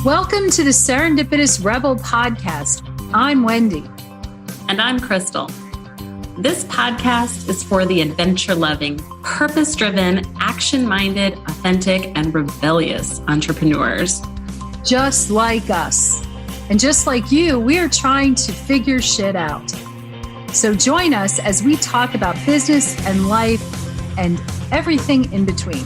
Welcome to the Serendipitous Rebel podcast. I'm Wendy. And I'm Krystal. This podcast is for the adventure-loving, purpose-driven, action-minded, authentic, and rebellious entrepreneurs. Just like us. And just like you, we are trying to figure shit out. So join us as we talk about business and life and everything in between.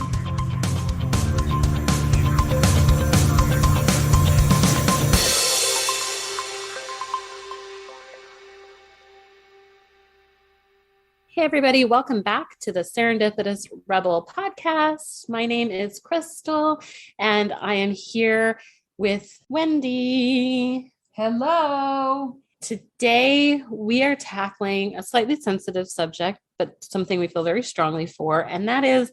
Hey, everybody. Welcome back to the Serendipitous Rebel podcast. My name is Krystal, and I am here with Wendy. Hello. Today, we are tackling a slightly sensitive subject, but something we feel very strongly for, and that is,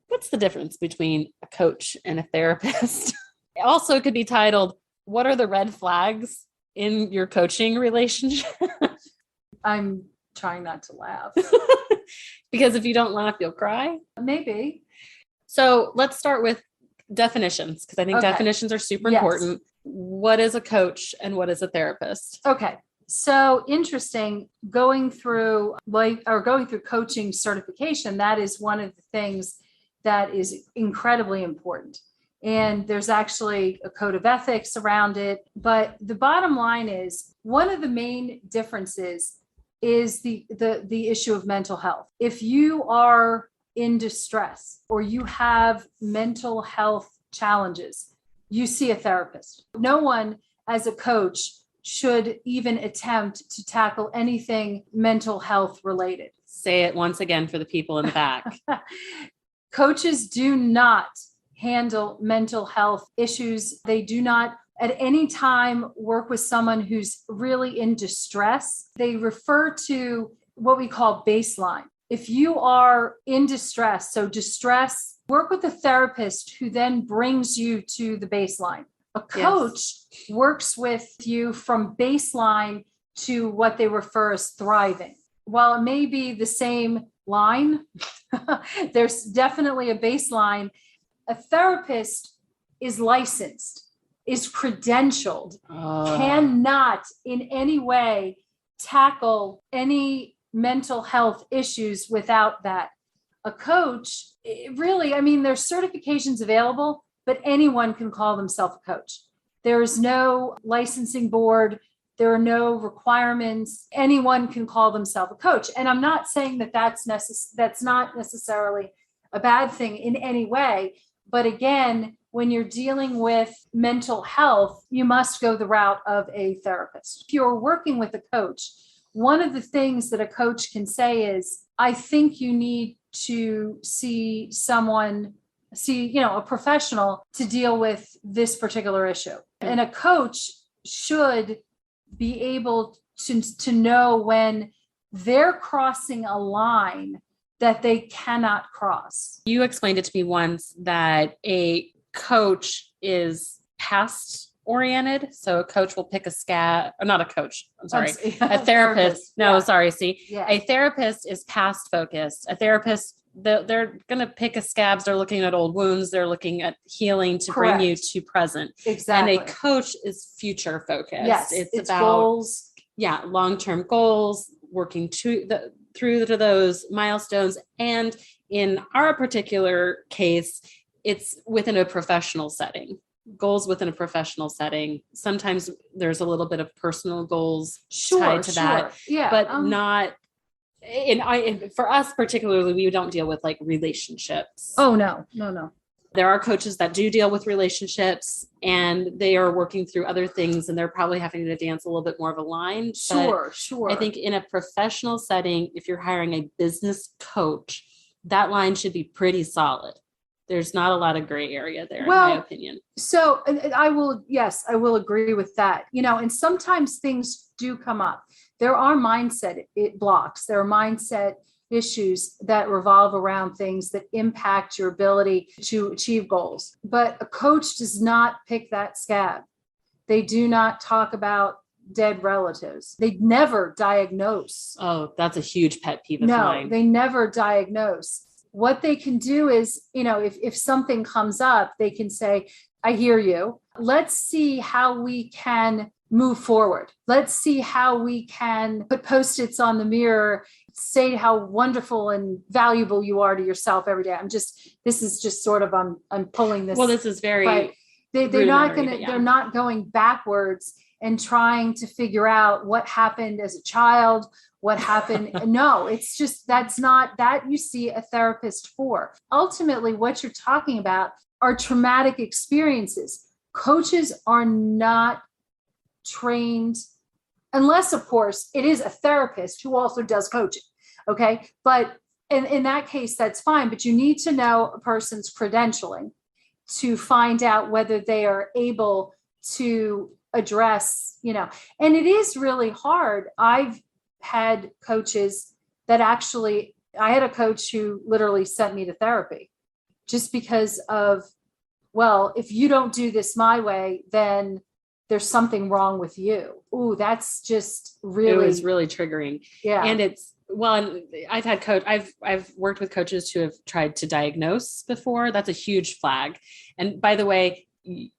what's the difference between a coach and a therapist? Also, it could be titled, what are the red flags in your coaching relationship? I'm trying not to laugh. Because if you don't laugh, you'll cry. Maybe. So let's start with definitions, because I think definitions are super important. What is a coach and what is a therapist? Okay. So interesting, going through coaching certification, that is one of the things that is incredibly important. And there's actually a code of ethics around it. But the bottom line is, one of the main differences is the issue of mental health. If you are in distress or you have mental health challenges, you see a therapist. No one as a coach should even attempt to tackle anything mental health related. Say it once again for the people in the back. Coaches do not handle mental health issues. They do not at any time work with someone who's really in distress. They refer to what we call baseline. If you are in distress, work with a therapist who then brings you to the baseline. A coach works with you from baseline to what they refer as thriving. While it may be the same line, there's definitely a baseline. A therapist is licensed, is credentialed, cannot in any way tackle any mental health issues without that. A coach, really, there's certifications available, but anyone can call themselves a coach. There is no licensing board. There are no requirements. Anyone can call themselves a coach. And I'm not saying that that's not necessarily a bad thing in any way. But again, when you're dealing with mental health, you must go the route of a therapist. If you're working with a coach, one of the things that a coach can say is, I think you need to see a professional to deal with this particular issue. And a coach should be able to know when they're crossing a line that they cannot cross. You explained it to me once that a coach is past oriented. So a coach will pick a scab, or not a coach. I'm sorry. A therapist. No, sorry. See, a therapist is past focused. A therapist, they're going to pick a scabs. They're looking at old wounds. They're looking at healing to bring you to present. Exactly. And a coach is future focused. Yes. It's about goals. Yeah. Long-term goals, working through to those milestones. And in our particular case, it's within a professional setting, goals within a professional setting. Sometimes there's a little bit of personal goals tied to that, but not for us particularly, we don't deal with like relationships. Oh, no. There are coaches that do deal with relationships and they are working through other things and they're probably having to dance a little bit more of a line. Sure. I think in a professional setting, if you're hiring a business coach, that line should be pretty solid. There's not a lot of gray area there, in my opinion. So I will agree with that. And sometimes things do come up. There are mindset blocks. There are mindset issues that revolve around things that impact your ability to achieve goals. But a coach does not pick that scab. They do not talk about dead relatives. They never diagnose. Oh, that's a huge pet peeve of mine. No, they never diagnose. What they can do is, if something comes up, they can say, I hear you. Let's see how we can move forward. Let's see how we can put Post-its on the mirror, say how wonderful and valuable you are to yourself every day. This is just sort of, I'm pulling this. Well, this is very, right. They're not going backwards and trying to figure out what happened as a child, what happened. No, it's just, that's not that you see a therapist for. Ultimately, what you're talking about are traumatic experiences. Coaches are not trained, unless, of course, it is a therapist who also does coaching. Okay. But in that case, that's fine. But you need to know a person's credentialing to find out whether they are able to address, and it is really hard. I've had coaches that I had a coach who literally sent me to therapy just because of, well, if you don't do this my way, then there's something wrong with you. Ooh, that's just really, it was really triggering. Yeah. And I've worked with coaches who have tried to diagnose before. That's a huge flag. And by the way,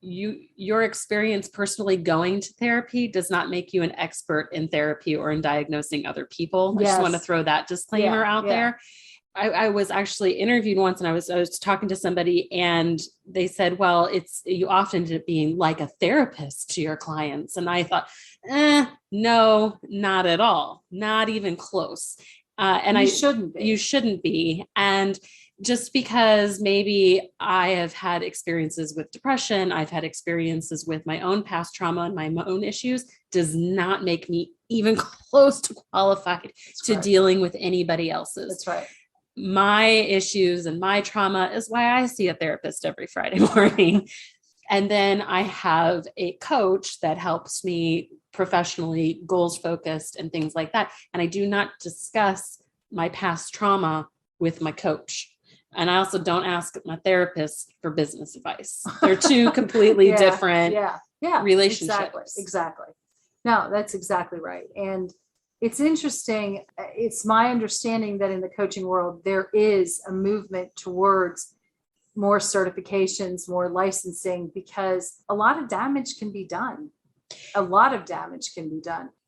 your experience personally going to therapy does not make you an expert in therapy or in diagnosing other people. I just want to throw that disclaimer out there. I was actually interviewed once, and I was talking to somebody, and they said, well, you often end up being like a therapist to your clients. And I thought, no, not at all. Not even close. And you shouldn't be. And just because maybe I have had experiences with depression, I've had experiences with my own past trauma and my own issues, does not make me even close to qualified dealing with anybody else's. That's right. My issues and my trauma is why I see a therapist every Friday morning. And then I have a coach that helps me professionally, goals focused and things like that. And I do not discuss my past trauma with my coach. And I also don't ask my therapist for business advice. They're two completely different relationships. Exactly. No, that's exactly right. And it's interesting. It's my understanding that in the coaching world, there is a movement towards more certifications, more licensing, because a lot of damage can be done.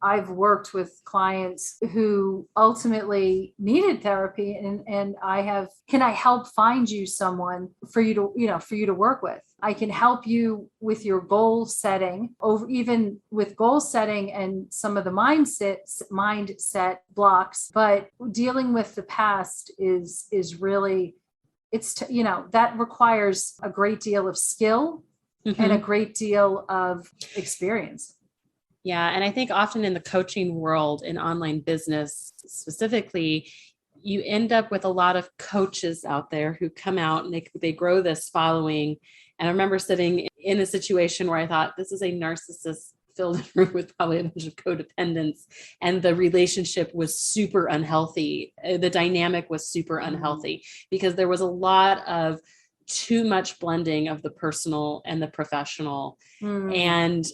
I've worked with clients who ultimately needed therapy, and can I help find you someone for you to work with? I can help you with your goal setting, over even with goal setting and some of the mindset blocks, but dealing with the past is really, that requires a great deal of skill and a great deal of experience. Yeah. And I think often in the coaching world, in online business specifically, you end up with a lot of coaches out there who come out and they grow this following. And I remember sitting in a situation where I thought, this is a narcissist filled room with probably a bunch of codependents, and the relationship was super unhealthy. The dynamic was super unhealthy because there was a lot of too much blending of the personal and the professional, and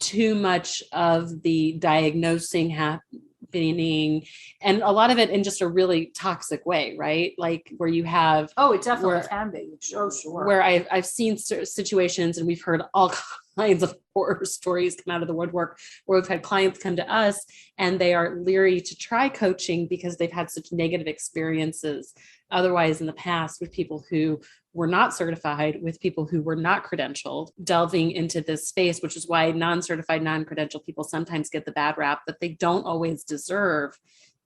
too much of the diagnosing happening, and a lot of it in just a really toxic way, right? Like where you have, it definitely can be. Oh, sure. Where I've seen situations, and we've heard all kinds of horror stories come out of the woodwork, where we've had clients come to us and they are leery to try coaching because they've had such negative experiences otherwise in the past with people who were not certified, with people who were not credentialed, delving into this space, which is why non-certified, non-credentialed people sometimes get the bad rap that they don't always deserve,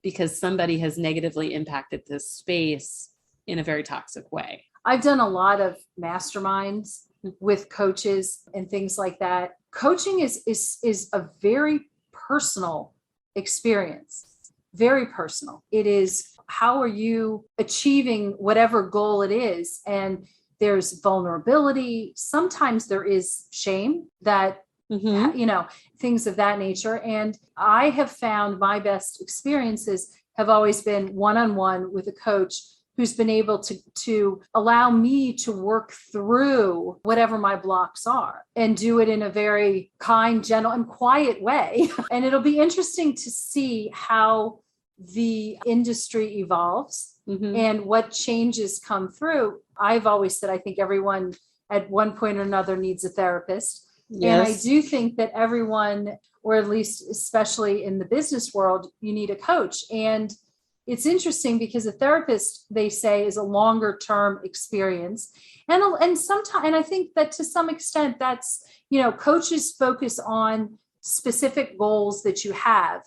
because somebody has negatively impacted this space in a very toxic way. I've done a lot of masterminds with coaches and things like that. Coaching is a very personal experience, very personal. It is, how are you achieving whatever goal it is? And there's vulnerability. Sometimes there is shame that, things of that nature. And I have found my best experiences have always been one-on-one with a coach who's been able to allow me to work through whatever my blocks are and do it in a very kind, gentle, and quiet way. And it'll be interesting to see how the industry evolves and what changes come through. I've always said, I think everyone at one point or another needs a therapist. And I Yes. do think that everyone, or at least especially in the business world, you need a coach. And it's interesting because a therapist, they say, is a longer term experience. And sometimes, and I think that to some extent that's, coaches focus on specific goals that you have.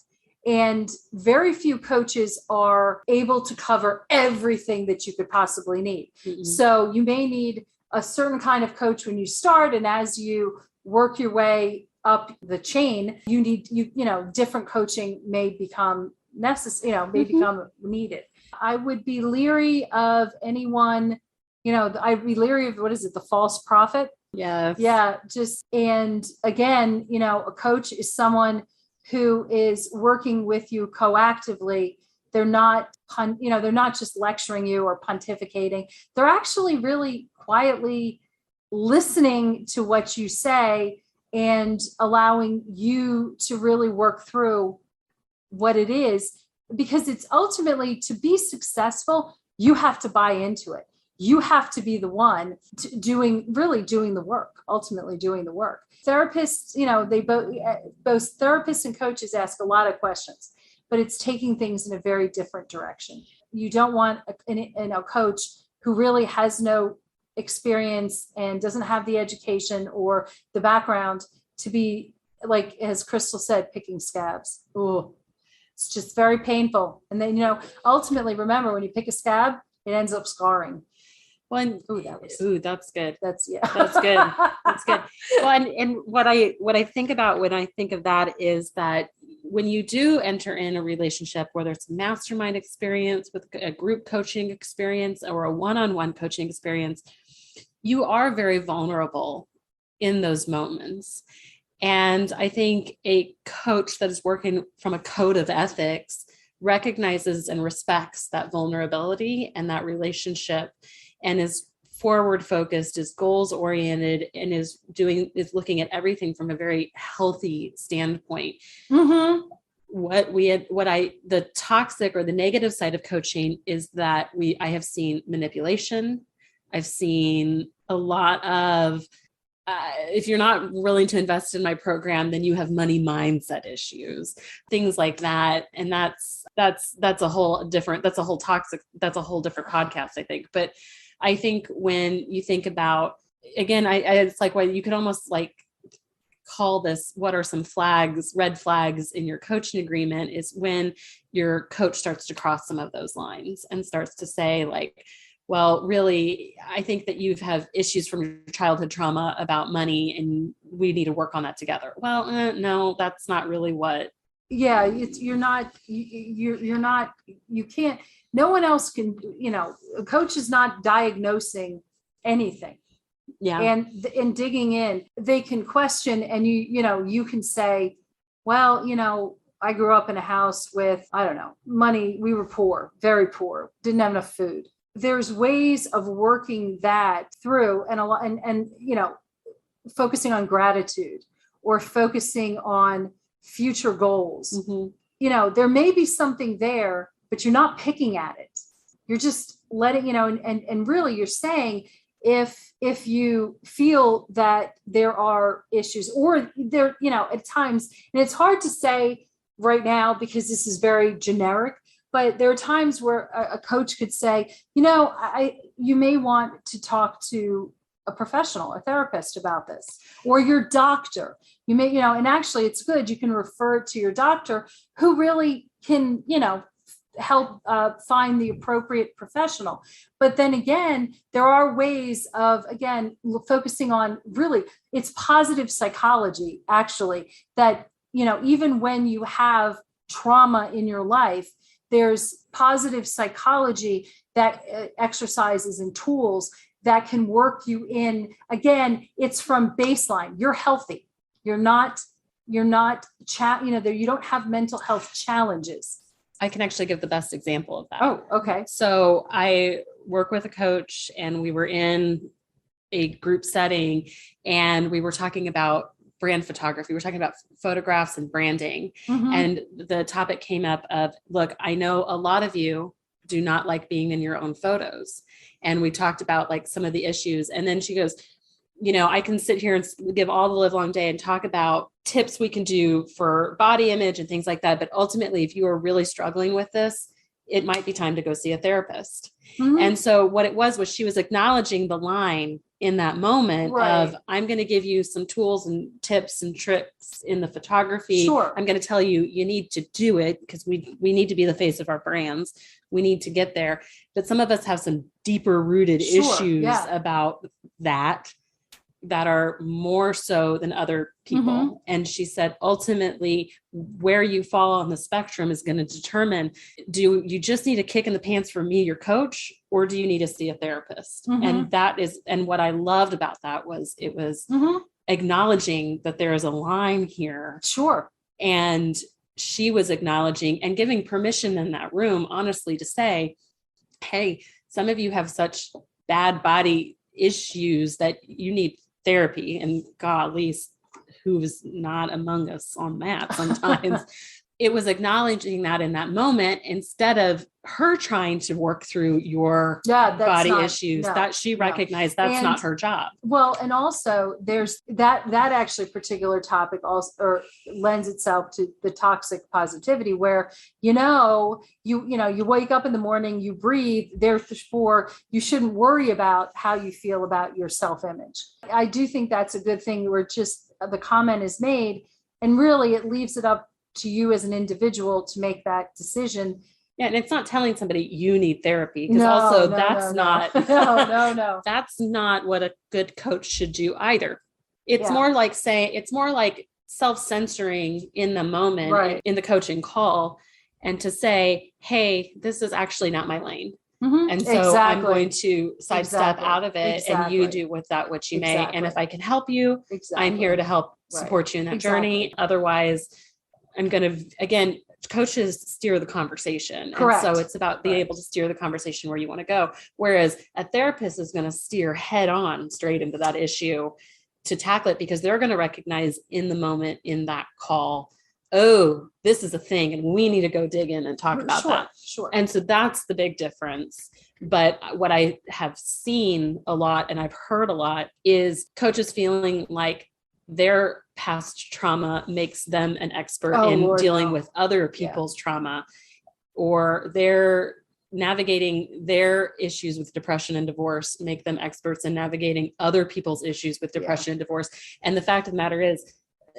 And very few coaches are able to cover everything that you could possibly need. Mm-mm. So you may need a certain kind of coach when you start. And as you work your way up the chain, you need, different coaching may become necessary, may become needed. I would be leery of anyone, I'd be leery of, what is it, the false prophet? Yes. Yeah. And again, a coach is someone who is working with you coactively. They're not, they're not just lecturing you or pontificating. They're actually really quietly listening to what you say and allowing you to really work through what it is, because it's ultimately, to be successful, you have to buy into it. You have to be the one doing the work, ultimately doing the work. Therapists, they both therapists and coaches ask a lot of questions, but it's taking things in a very different direction. You don't want a coach who really has no experience and doesn't have the education or the background to be, like, as Krystal said, picking scabs. Ooh, it's just very painful. And then, ultimately, remember, when you pick a scab, it ends up scarring. Well, that's good. That's good. That's good. Well, and what I think about when I think of that is that when you do enter in a relationship, whether it's a mastermind experience with a group coaching experience or a one-on-one coaching experience, you are very vulnerable in those moments. And I think a coach that is working from a code of ethics recognizes and respects that vulnerability and that relationship, and is forward focused, is goals oriented, and is looking at everything from a very healthy standpoint. Mm-hmm. The toxic or the negative side of coaching is that I have seen manipulation. I've seen a lot of, if you're not willing to invest in my program, then you have money mindset issues, things like that. And that's a whole different different podcast, I think. But I think when you think about, again, it's like, well, you could almost like call this, what are some red flags in your coaching agreement, is when your coach starts to cross some of those lines and starts to say, like, well, really, I think that you have issues from your childhood trauma about money and we need to work on that together. Well, no, that's not really what. Yeah, you're not, you can't, no one else can, a coach is not diagnosing anything. Yeah. And in digging in, they can question, and you can say, well, I grew up in a house with, I don't know, money. We were poor, very poor, didn't have enough food. There's ways of working that through, and focusing on gratitude or focusing on future goals. Mm-hmm. There may be something there, but you're not picking at it. You're just letting, and really you're saying, if you feel that there are issues, or there, at times, and it's hard to say right now because this is very generic, but there are times where a coach could say, you may want to talk to a professional, a therapist about this, or your doctor. You may, and actually it's good. You can refer to your doctor who really can, help find the appropriate professional. But then again, there are ways of, again, focusing on, really, it's positive psychology, actually, that, even when you have trauma in your life, there's positive psychology that exercises and tools that can work you in. Again, it's from baseline. You're healthy. You don't have mental health challenges. I can actually give the best example of that. Oh, okay. So I work with a coach, and we were in a group setting, and we were talking about brand photography. We're talking about photographs and branding. Mm-hmm. And the topic came up of, look, I know a lot of you do not like being in your own photos. And we talked about like some of the issues. And then she goes, I can sit here and give all the live long day and talk about tips we can do for body image and things like that. But ultimately, if you are really struggling with this, it might be time to go see a therapist. Mhm. And so what it was she was acknowledging the line in that moment Right. of, I'm going to give you some tools and tips and tricks in the photography. Sure. I'm going to tell you, you need to do it because we need to be the face of our brands. We need to get there. But some of us have some deeper rooted issues about that are more so than other people. Mm-hmm. And she said, ultimately, where you fall on the spectrum is going to determine, do you just need a kick in the pants from me, your coach, or do you need to see a therapist? Mm-hmm. And what I loved about that was it was Mm-hmm. acknowledging that there is a line here. Sure. And she was acknowledging and giving permission in that room, honestly, to say, hey, some of you have such bad body issues that you need therapy. And golly, who's not among us on that sometimes. It was acknowledging that in that moment, instead of her trying to work through your body issues, that she recognized that's not her job. Well, and also there's that actually particular topic also or lends itself to the toxic positivity where, you wake up in the morning, you breathe, therefore you shouldn't worry about how you feel about your self-image. I do think that's a good thing where just the comment is made and really it leaves it up to you as an individual to make that decision. Yeah. And it's not telling somebody you need therapy because that's not what a good coach should do either. It's more like self-censoring in the moment in the coaching call and to say, hey, this is actually not my lane. Mm-hmm. And so I'm going to sidestep out of it and you do with that what you may. And if I can help you, I'm here to help support you in that journey. Otherwise, I'm going to, again, coaches steer the conversation. Correct. And so it's about being able to steer the conversation where you want to go. Whereas a therapist is going to steer head on straight into that issue to tackle it because they're going to recognize in the moment in that call, oh, this is a thing and we need to go dig in and talk about that. Sure. And so that's the big difference. But what I have seen a lot and I've heard a lot is coaches feeling like their past trauma makes them an expert in dealing with other people's trauma, or they're navigating their issues with depression and divorce, make them experts in navigating other people's issues with depression and divorce. And the fact of the matter is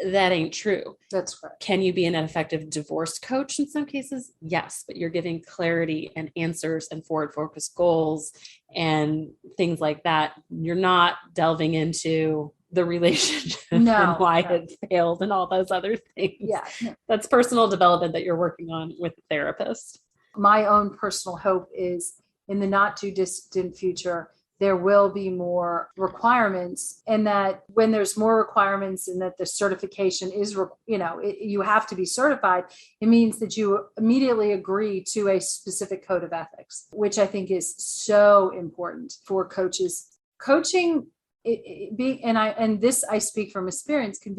that ain't true. That's correct. Can you be an effective divorce coach in some cases? Yes, but you're giving clarity and answers and forward focused goals and things like that. You're not delving into the relationship and why it failed and all those other things. Yeah. That's personal development that you're working on with a therapist. My own personal hope is in the not too distant future, there will be more requirements, and that when there's more requirements and that the certification is, you have to be certified, it means that you immediately agree to a specific code of ethics, which I think is so important for coaches. Coaching, I speak from experience, can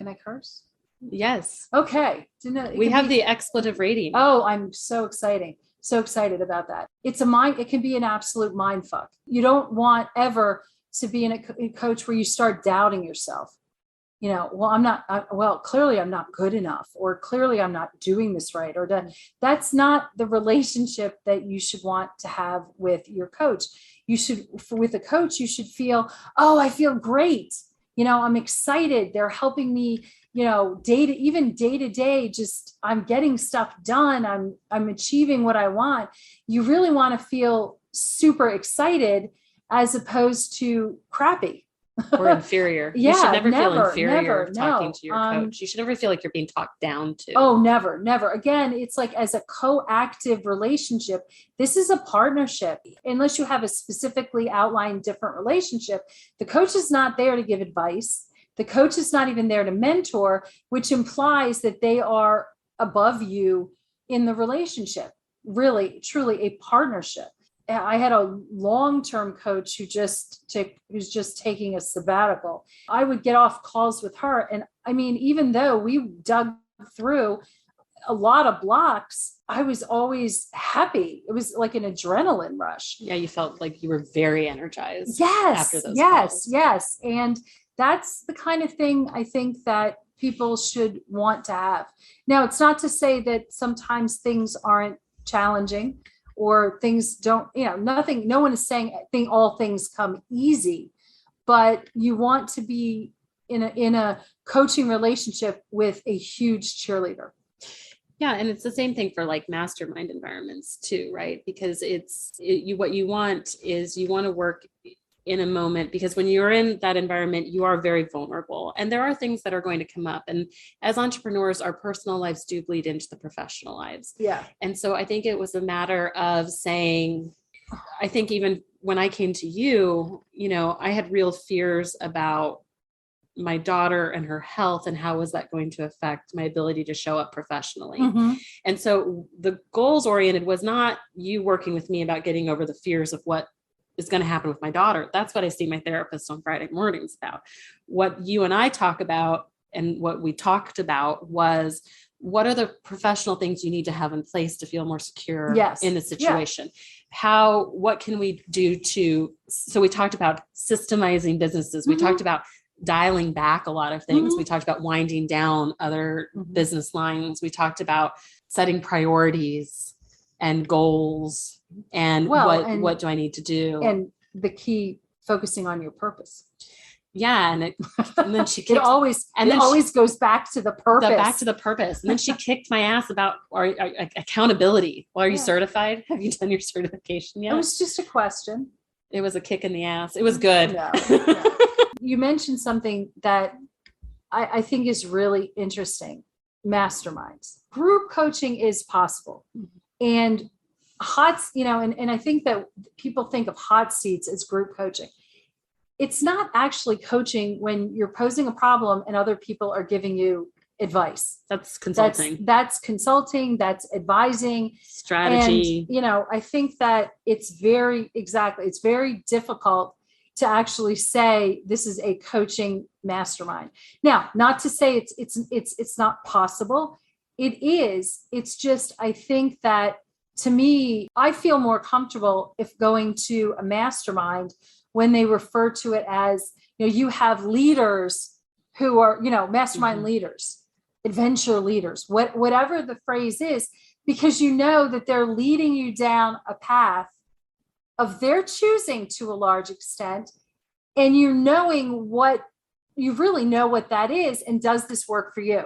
I curse? Yes. Okay. We have the expletive rating. Oh, I'm so excited about that. It can be an absolute mind fuck. You don't want ever to be in a coach where you start doubting yourself. Clearly I'm not good enough, or clearly I'm not doing this right, or that's not the relationship that you should want to have with your coach. With a coach, you should feel, oh, I feel great. I'm excited. They're helping me, day to day, just I'm getting stuff done. I'm achieving what I want. You really want to feel super excited as opposed to crappy. Or inferior. You should never feel inferior talking to your coach. You should never feel like you're being talked down to. Oh, never. Again, it's like as a coactive relationship, this is a partnership. Unless you have a specifically outlined different relationship, the coach is not there to give advice. The coach is not even there to mentor, which implies that they are above you in the relationship. Really, truly a partnership. I had a long-term coach who's just taking a sabbatical. I would get off calls with her. And I mean, even though we dug through a lot of blocks, I was always happy. It was like an adrenaline rush. Yeah, you felt like you were very energized Yes, after those yes, calls. yes. And that's the kind of thing I think that people should want to have. Now, it's not to say that sometimes things aren't challenging or things don't, nothing, no one is saying all things come easy, but you want to be in a coaching relationship with a huge cheerleader. Yeah. And it's the same thing for like mastermind environments too, right? Because what you want is you want to work in a moment, because when you're in that environment, you are very vulnerable and there are things that are going to come up. And as entrepreneurs, our personal lives do bleed into the professional lives. Yeah. And so I think it was a matter of saying, I think even when I came to you, I had real fears about my daughter and her health and how was that going to affect my ability to show up professionally. Mm-hmm. And so the goals oriented was not you working with me about getting over the fears of what is going to happen with my daughter. That's what I see my therapist on Friday mornings about. What you and I talk about and what we talked about was, what are the professional things you need to have in place to feel more secure in the situation? Yeah. What can we do so we talked about systemizing businesses. We talked about dialing back a lot of things. We talked about winding down other business lines. We talked about setting priorities and goals and what do I need to do? And the key, focusing on your purpose. Yeah. And then she kicked, it always goes back to the purpose. And then she kicked my ass about accountability. Well, are you certified? Have you done your certification yet? It was just a question. It was a kick in the ass. It was good. No. You mentioned something that I think is really interesting. Masterminds. Group coaching is possible. And and I think that people think of hot seats as group coaching. It's not actually coaching when you're posing a problem and other people are giving you advice. That's consulting. That's consulting, that's advising. Strategy. And, I think that it's very difficult to actually say this is a coaching mastermind. Now, not to say it's not possible. It is. It's just, I think that to me, I feel more comfortable if going to a mastermind when they refer to it as, you have leaders who are, mastermind leaders, adventure leaders, whatever the phrase is, because that they're leading you down a path of their choosing to a large extent. And you really know what that is. And does this work for you?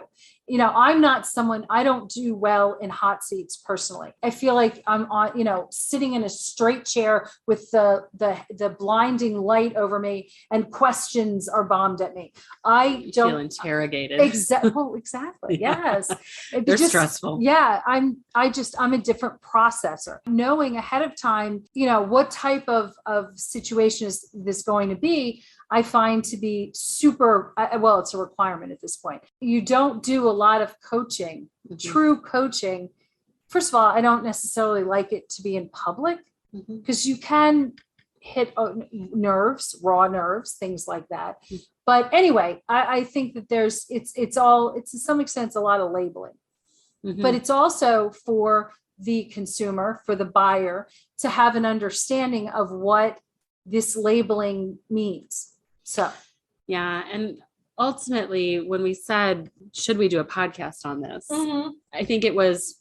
I'm not someone, I don't do well in hot seats personally. I feel like I'm on, sitting in a straight chair with the blinding light over me and questions are bombed at me. I don't feel interrogated. Exactly. Yeah. Yes. They're stressful. Yeah. I'm a different processor. Knowing ahead of time, what type of situation is this going to be, I find to be super, it's a requirement at this point. You don't do a lot of coaching, true coaching. First of all, I don't necessarily like it to be in public because you can hit raw nerves, things like that. But anyway, I think that it's to some extent, a lot of labeling, but it's also for the consumer, for the buyer to have an understanding of what this labeling means. So, yeah. And ultimately, when we said, should we do a podcast on this? I think it was,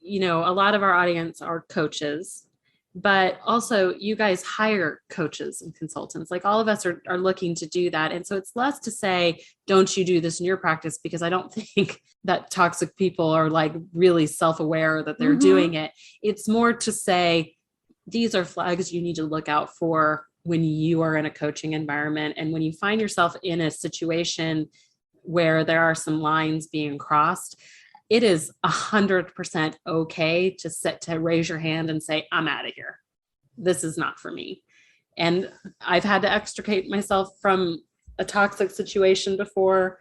a lot of our audience are coaches, but also you guys hire coaches and consultants. Like all of us are looking to do that. And so it's less to say, don't you do this in your practice? Because I don't think that toxic people are like really self-aware that they're doing it. It's more to say, these are flags you need to look out for when you are in a coaching environment. And when you find yourself in a situation where there are some lines being crossed, it is 100% okay to raise your hand and say, I'm out of here. This is not for me. And I've had to extricate myself from a toxic situation before.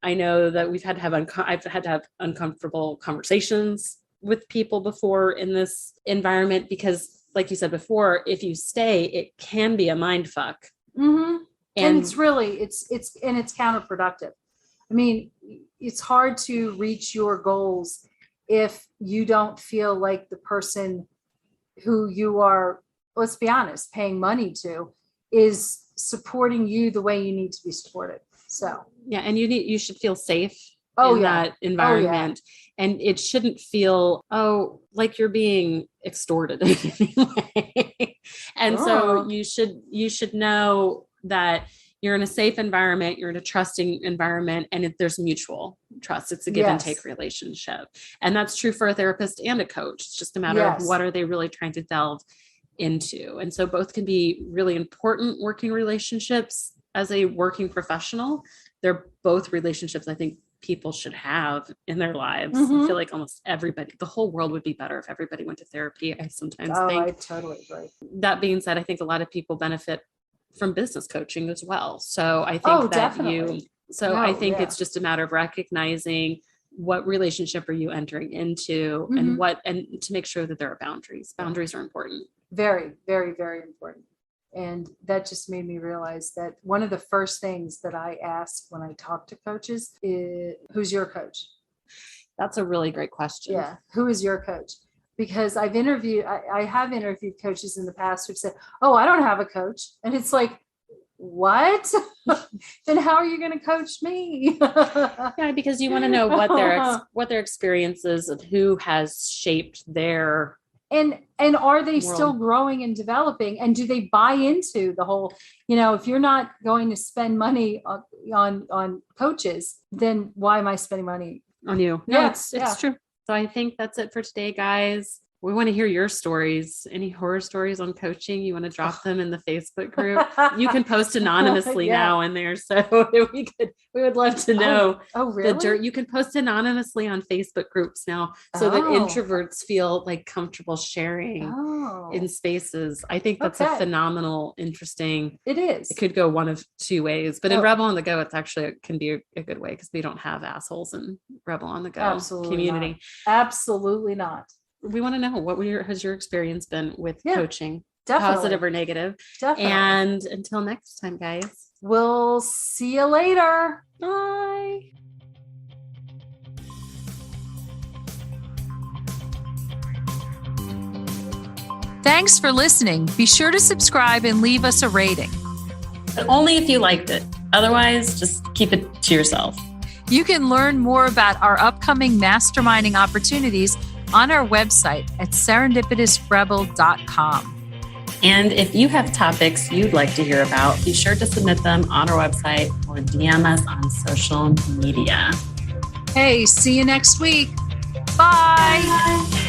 I know that I've had to have uncomfortable conversations with people before in this environment, because like you said before, if you stay, it can be a mind fuck. And it's really, it's counterproductive. I mean, it's hard to reach your goals if you don't feel like the person who you are, let's be honest, paying money to is supporting you the way you need to be supported. So yeah, and you should feel safe Oh, in yeah. that environment. And it shouldn't feel, like you're being extorted in any way. And so you should know that you're in a safe environment, you're in a trusting environment, and there's mutual trust. It's a give and take relationship. And that's true for a therapist and a coach. It's just a matter of what are they really trying to delve into. And so both can be really important working relationships as a working professional. They're both relationships I think people should have in their lives. I feel like almost everybody, the whole world would be better if everybody went to therapy. I sometimes think. I totally agree. That being said, I think a lot of people benefit from business coaching as well. So I think definitely. It's just a matter of recognizing what relationship are you entering into and to make sure that there are boundaries. Boundaries are important. Very, very, very important. And that just made me realize that one of the first things that I ask when I talk to coaches is, who's your coach? That's a really great question. Yeah. Who is your coach? Because I have interviewed coaches in the past who've said, oh, I don't have a coach. And it's like, what? Then how are you going to coach me? Yeah, because you want to know what their experience is of who has shaped their and are they still growing and developing, and do they buy into the whole, if you're not going to spend money on coaches, then why am I spending money on you? No, it's true. So I think that's it for today, guys. We want to hear your stories. Any horror stories on coaching? You want to drop them in the Facebook group? You can post anonymously now in there. So we would love to know. Oh, really? You can post anonymously on Facebook groups now so that introverts feel like comfortable sharing in spaces. I think that's a phenomenal, interesting. It is. It could go one of two ways, but in Rebel on the Go, it can be a good way because we don't have assholes in Rebel on the Go community. Absolutely not. We want to know what has your experience been with coaching, definitely. Positive or negative. Definitely. And until next time, guys, we'll see you later. Bye. Thanks for listening. Be sure to subscribe and leave us a rating. But only if you liked it. Otherwise, just keep it to yourself. You can learn more about our upcoming masterminding opportunities on our website at serendipitousrebel.com. And if you have topics you'd like to hear about, be sure to submit them on our website or DM us on social media. Hey, see you next week. Bye. Bye.